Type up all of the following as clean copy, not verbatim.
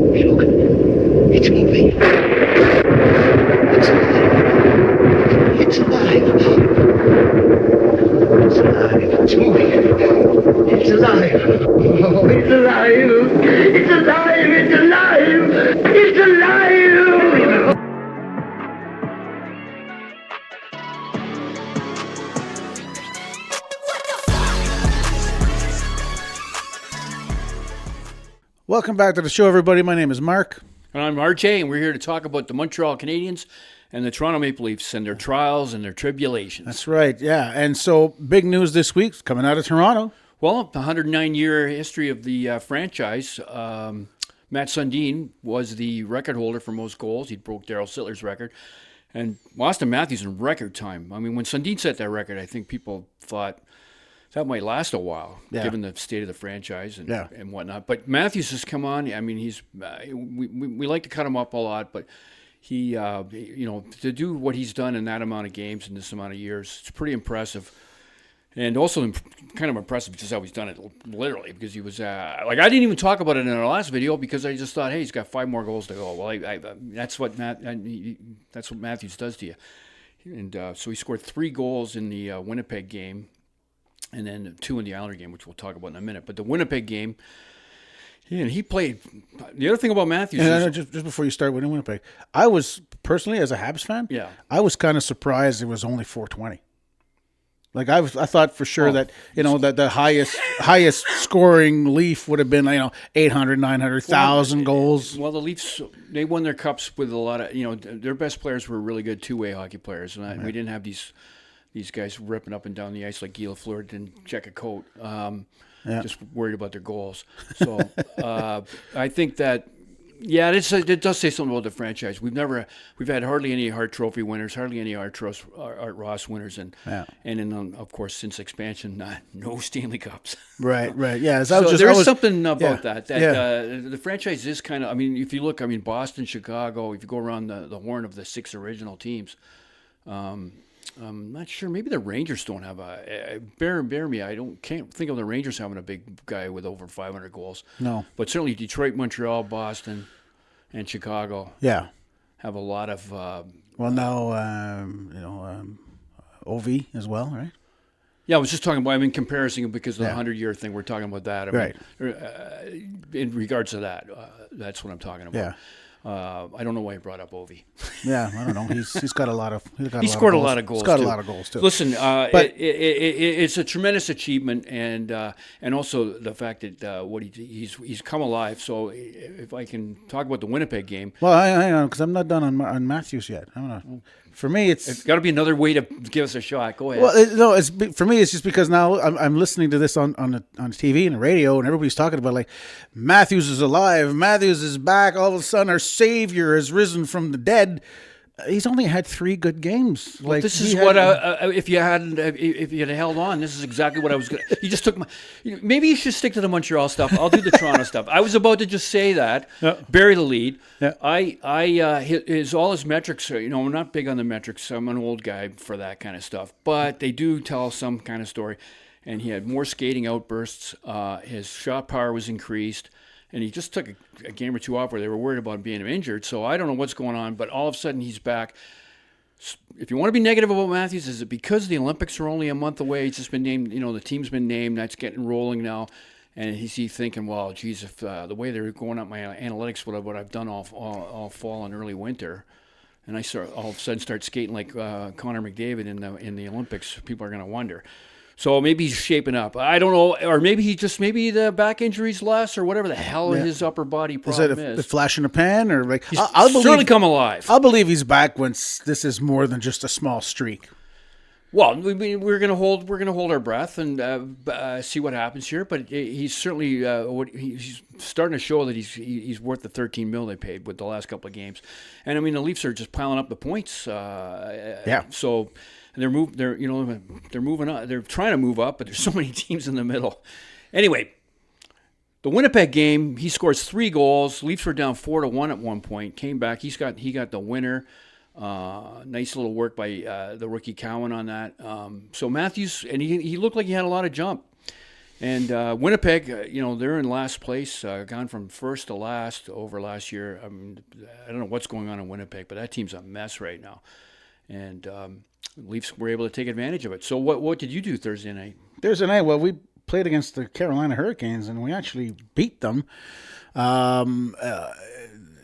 Look, it's moving. It's alive. It's alive. It's alive. It's moving. It's alive. Oh, it's alive. It's alive. It's alive. It's alive. Welcome back to the show, everybody. My name is Mark. And I'm RJ, and we're here to talk about the Montreal Canadiens and the Toronto Maple Leafs and their trials and their tribulations. That's right, yeah. And so, big news this week coming out of Toronto. Well, the 109-year history of the franchise. Matt Sundin was the record holder for most goals. He broke Darryl Sittler's record. And Auston Matthews in record time. I mean, when Sundin set that record, I think people thought that might last a while, given the state of the franchise and whatnot. But Matthews has come on. I mean, he's we like to cut him up a lot, but he, to do what he's done in that amount of games in this amount of years, it's pretty impressive. And also kind of impressive just how he's done it, literally, because he was I didn't even talk about it in our last video because I just thought, hey, he's got 5 more goals to go. Well, that's what Matthews does to you. And so he scored 3 goals in the Winnipeg game. And then 2 in the Islander game, which we'll talk about in a minute. But the Winnipeg game, and he played. The other thing about Matthews is... Just before you start with Winnipeg, I was, personally, as a Habs fan, I was kind of surprised it was only 420. Like, I thought for sure that, that the highest scoring Leaf would have been, 800, 900, 1,000 goals. Well, the Leafs, they won their cups with a lot of, their best players were really good two-way hockey players. And we didn't have these guys ripping up and down the ice like Guy Lafleur didn't check a coat, just worried about their goals. So I think that, it does say something about the franchise. We've had hardly any Hart Trophy winners, hardly any Art Ross winners, and then of course since expansion, no Stanley Cups. Right. Yeah. There's something about that. The franchise is kind of. I mean, if you look, Boston, Chicago. If you go around the horn of the 6 original teams. I'm not sure. Maybe the Rangers don't have bear me. Can't think of the Rangers having a big guy with over 500 goals. No, but certainly Detroit, Montreal, Boston, and Chicago. Have a lot of. OV as well, right? Yeah, I was just talking about. Comparison because of the 100-year thing. We're talking about that. Right. In regards to that, that's what I'm talking about. Yeah. I don't know why he brought up Ovi. Yeah, I don't know. He's got a lot of. He scored a lot of goals. He's got a lot of goals too. Listen, but it's a tremendous achievement, and also the fact that he's come alive. So if I can talk about the Winnipeg game. Well, hang on, because I'm not done on Matthews yet. I don't know. For me, it's got to be another way to give us a shot. Go ahead. Well, for me, it's just because now I'm listening to this on the TV and the radio, and everybody's talking about like Matthews is alive, Matthews is back. All of a sudden, our savior has risen from the dead. He's only had 3 good games. Well, this is what if you had held on, this is exactly what I was going to. You just took my. Maybe you should stick to the Montreal stuff. I'll do the Toronto stuff. I was about to just say that, bury the lead. Yeah. All his metrics. I'm not big on the metrics. I'm an old guy for that kind of stuff, but they do tell some kind of story. And he had more skating outbursts. His shot power was increased. And he just took a game or 2 off where they were worried about being injured. So I don't know what's going on, but all of a sudden he's back. If you want to be negative about Matthews, is it because the Olympics are only a month away? He's just been named, the team's been named. That's getting rolling now. And he's thinking, well, geez, if the way they're going up my analytics, what I've done all fall and early winter, and I all of a sudden start skating like Connor McDavid in the Olympics, people are going to wonder. So maybe he's shaping up. I don't know, or maybe the back injury's less, or whatever the hell his upper body problem is. A flash in the pan, or like I'll certainly come alive. I'll believe he's back once this is more than just a small streak. Well, we're gonna hold our breath and see what happens here. But he's certainly he's starting to show that he's worth the $13 million they paid with the last couple of games. And the Leafs are just piling up the points. So. And they're moving up. They're trying to move up, but there's so many teams in the middle. Anyway, the Winnipeg game, he scores 3 goals. Leafs were down 4-1 at one point. Came back. He got the winner. Nice little work by the rookie Cowan on that. So Matthews, and he looked like he had a lot of jump. And Winnipeg, they're in last place, gone from first to last over last year. I don't know what's going on in Winnipeg, but that team's a mess right now. And Leafs were able to take advantage of it. So what did you do Thursday night? Thursday night, well, we played against the Carolina Hurricanes, and we actually beat them.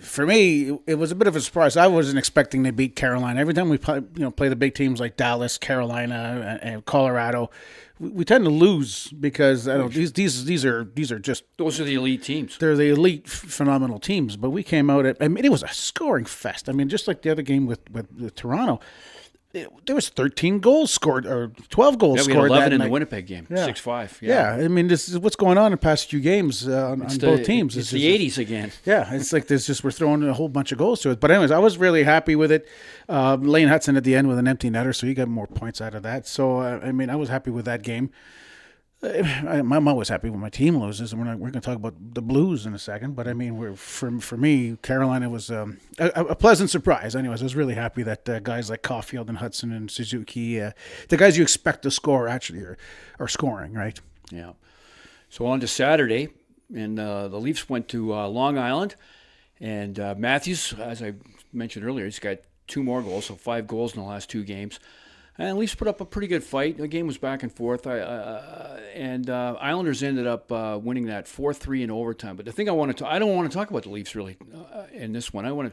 For me, it was a bit of a surprise. I wasn't expecting to beat Carolina. Every time we play the big teams like Dallas, Carolina, and Colorado, we tend to lose because these are just, those are the elite teams. They're the elite, phenomenal teams. But we came out it was a scoring fest. Just like the other game with Toronto. There was 13 goals scored, or 12 goals scored. We had 11 that in night. the Winnipeg game, 6-5. Yeah, this is what's going on in the past few games on both teams. It's the 80s again. Yeah, it's like we're throwing a whole bunch of goals to it. But anyways, I was really happy with it. Lane Hudson at the end with an empty netter, so he got more points out of that. So, I was happy with that game. I'm always happy when my team loses, and we're going to talk about the Blues in a second. But for me, Carolina was a pleasant surprise. Anyways, I was really happy that guys like Caulfield and Hudson and Suzuki, the guys you expect to score, actually are scoring, right? Yeah. So on to Saturday, and the Leafs went to Long Island, and Matthews, as I mentioned earlier, he's got 2 more goals, so 5 goals in the last 2 games. And Leafs put up a pretty good fight. The game was back and forth. And Islanders ended up winning that 4-3 in overtime. But the thing I don't want to talk about the Leafs really in this one.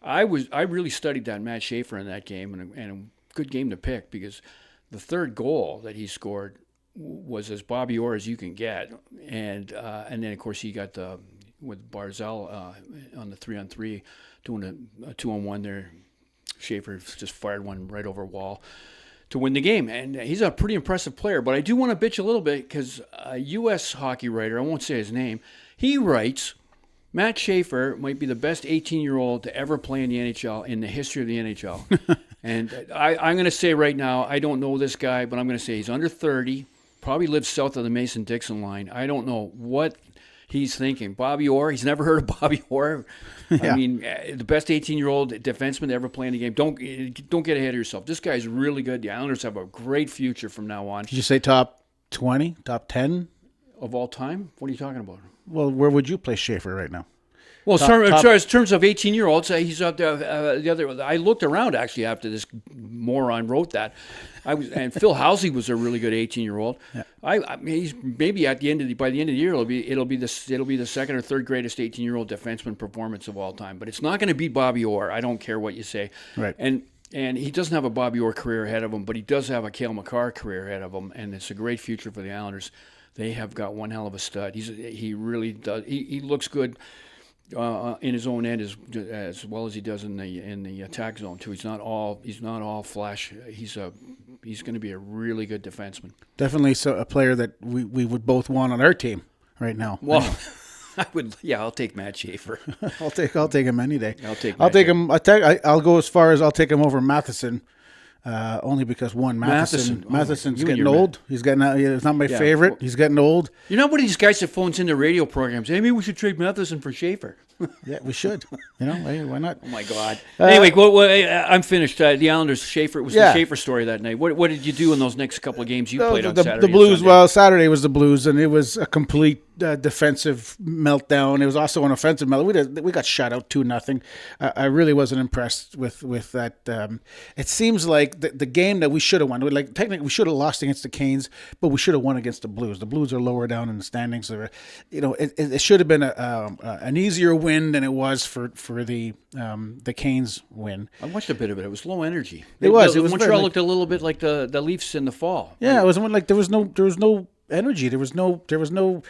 I really studied that Matt Schaefer in that game, and a good game to pick because the third goal that he scored was as Bobby Orr as you can get. And then of course he got with Barzal on the 3-on-3 doing a 2-on-1 there. Schaefer just fired one right over wall to win the game. And he's a pretty impressive player. But I do want to bitch a little bit because a U.S. hockey writer, I won't say his name, he writes, Matt Schaefer might be the best 18-year-old to ever play in the NHL in the history of the NHL. And I'm going to say right now, I don't know this guy, but I'm going to say he's under 30, probably lives south of the Mason-Dixon line. I don't know what he's thinking. Bobby Orr, he's never heard of Bobby Orr. Yeah. The best 18-year-old defenseman to ever play in the game. Don't get ahead of yourself. This guy's really good. The Islanders have a great future from now on. Did you say top 20, top 10? Of all time? What are you talking about? Well, where would you place Schaefer right now? Well, in terms of 18-year-olds, he's up there. The other, I looked around actually after this moron wrote that. And Phil Housley was a really good 18-year-old. Yeah. He's maybe by the end of the year it'll be the second or third greatest 18-year-old defenseman performance of all time. But it's not going to beat Bobby Orr. I don't care what you say. Right. And he doesn't have a Bobby Orr career ahead of him, but he does have a Cale Makar career ahead of him, and it's a great future for the Islanders. They have got one hell of a stud. He really does. He looks good. In his own end as well as he does in the attack zone too. He's not all flash. He's going to be a really good defenseman. Definitely a player that we would both want on our team right now. Well, I would. Yeah, I'll take Matt Schaefer. I'll take him any day. I'll take him. I'll go as far as I'll take him over Matheson. Only because Matheson's getting old. He's not my favorite. He's getting old. You're not one of these guys that phones into radio programs. Hey, maybe we should trade Matheson for Schaefer. Yeah, we should. Hey, why not? Oh my God. Anyway, I'm finished. The Islanders, Schaefer. It was the Schaefer story that night. What did you do in those next couple of games you played on Saturday? The Blues. Well, Saturday was the Blues, and it was a complete defensive meltdown. It was also an offensive meltdown. We got shut out 2-0. I really wasn't impressed with that. It seems like the game that we should have won. Technically, we should have lost against the Canes, but we should have won against the Blues. The Blues are lower down in the standings. It should have been an easier win than it was for the Canes win. I watched a bit of it. It was low energy. It was Montreal looked a little bit like the Leafs in the fall. Yeah, it was like there was no energy. There was no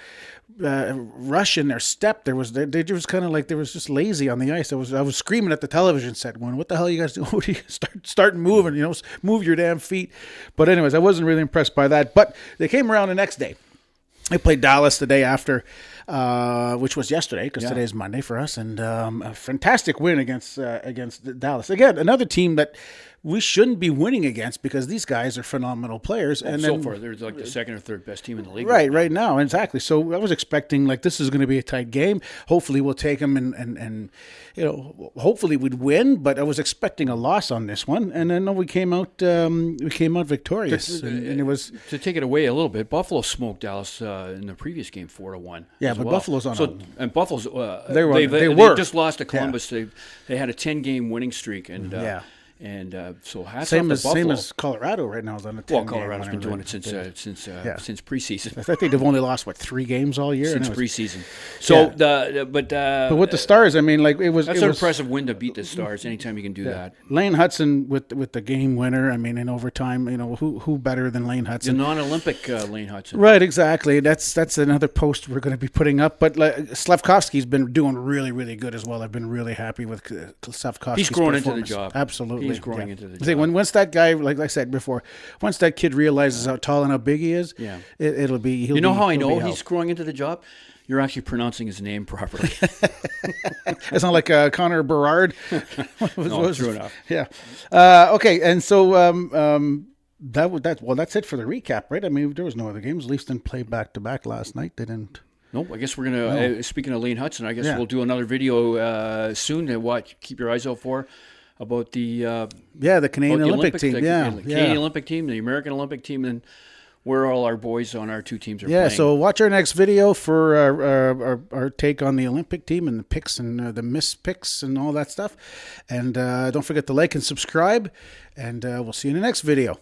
rush in their step. They just kind of like they was just lazy on the ice. I was screaming at the television set, going, "What the hell are you guys doing? What are you start moving? Move your damn feet." But anyways, I wasn't really impressed by that. But they came around the next day. They played Dallas the day after, which was yesterday because today's Monday for us, and a fantastic win against Dallas. Again, another team that we shouldn't be winning against because these guys are phenomenal players. And so then, far, they're like the second or third best team in the league. Right now, exactly. So I was expecting like this is going to be a tight game. Hopefully, we'll take them and hopefully we'd win. But I was expecting a loss on this one, and then we came out victorious. And it was to take it away a little bit. Buffalo smoked Dallas in the previous game 4-1. Yeah, but Buffalo's on. And Buffalo's they just lost to Columbus. Yeah. They had a 10-game winning streak, and so hats off to Buffalo. Same as Colorado right now is on a 10-game. Well, Colorado's been doing it since preseason. I think they've only lost 3 games all year since preseason. So but with the Stars, I mean, like that's an impressive win to beat the Stars. Anytime you can do that. Lane Hudson with the game winner. I mean, in overtime, who better than Lane Hudson? The non-Olympic Lane Hudson. Right, exactly. That's another post we're going to be putting up. But Slavkovsky's been doing really, really good as well. I've been really happy with Slavkovsky's He's growing performance. into the job. Absolutely. He's growing into the job. See, once that guy, like I said before, once that kid realizes how tall and how big he is, it'll be. You know how I know he's growing into the job? You're actually pronouncing his name properly. It's not like Connor Berard. No, true enough. Yeah. Okay, and so that's it for the recap, right? I mean, there was no other games. Leafs didn't play back-to-back last night. They didn't. Nope. I guess we're gonna. Speaking of Lane Hudson, I guess we'll do another video soon to watch. Keep your eyes out for. About the Canadian Olympic team, Canadian Olympic team, the American Olympic team, and where all our boys on our 2 teams are playing. Yeah, so watch our next video for our take on the Olympic team and the picks and the missed picks and all that stuff. And don't forget to like and subscribe, and we'll see you in the next video.